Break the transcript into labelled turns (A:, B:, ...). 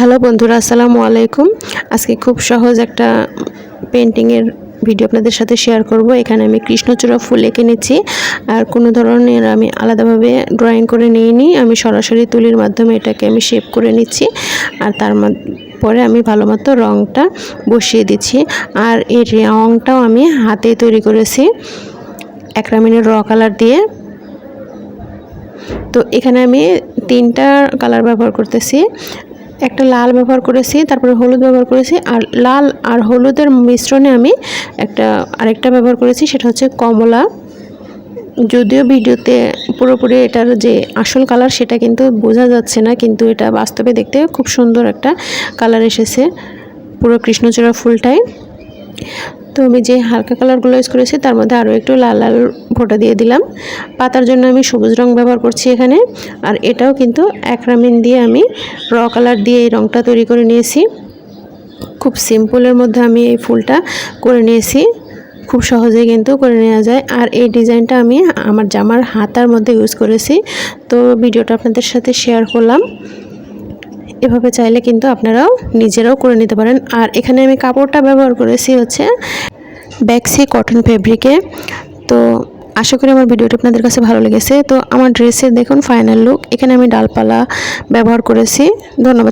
A: Hello বন্ধুরা, আসসালামু আলাইকুম। আজকে খুব সহজ একটা পেন্টিংয়ের ভিডিও আপনাদের সাথে শেয়ার করব। এখানে আমি কৃষ্ণচূড়া ফুল এঁকে নিচ্ছি, আর কোনো ধরনের আমি আলাদাভাবে ড্রয়িং করে নিইনি। আমি সরাসরি তুলির মাধ্যমে এটাকে আমি শেপ করে নিচ্ছি, আর তার পরে আমি ভালো মতো রঙটা বসিয়ে দিচ্ছি। আর এই রঙটাও আমি হাতেই তৈরি করেছি অ্যাক্রিলিকের র কালার দিয়ে। তো এখানে আমি তিনটা কালার ব্যবহার করতেছি। একটা লাল ব্যবহার করেছি, তারপরে হলুদ ব্যবহার করেছি, আর লাল আর হলুদের মিশ্রণে আমি আরেকটা ব্যবহার করেছি, সেটা হচ্ছে কমলা। যদিও ভিডিওতে পুরোপুরি এটার যে আসল কালার সেটা কিন্তু বোঝা যাচ্ছে না, কিন্তু এটা বাস্তবে দেখতে খুব সুন্দর একটা কালার এসেছে পুরো কৃষ্ণচূড়া ফুলটাই। তো আমি যে হালকা কালারগুলো ইউজ করেছি তার মধ্যে আরও একটু লাল লাল ফোঁটা দিয়ে দিলাম। পাতার জন্য আমি সবুজ রং ব্যবহার করছি এখানে, আর এটাও কিন্তু অ্যাক্রিলিক দিয়ে আমি র কালার দিয়ে এই রংটা তৈরি করে নিয়েছি। খুব সিম্পলের মধ্যে আমি এই ফুলটা করে নিয়েছি, খুব সহজেই কিন্তু করে নেওয়া যায়। আর এই ডিজাইনটা আমি আমার জামার হাতার মধ্যে ইউজ করেছি, তো ভিডিওটা আপনাদের সাথে শেয়ার করলাম। এভাবে চাইলে কিন্তু আপনারাও নিজেরাও করে নিতে পারেন। আর এখানে আমি কাপড়টা ব্যবহার করেছি হচ্ছে ব্যাক্সি কটন ফেব্রিকে। তো আশা করি আমার ভিডিওটা আপনাদের কাছে ভালো লেগেছে। তো আমার ড্রেসের দেখুন ফাইনাল লুক। এখানে আমি ডালপালা ব্যবহার করেছি। ধন্যবাদ।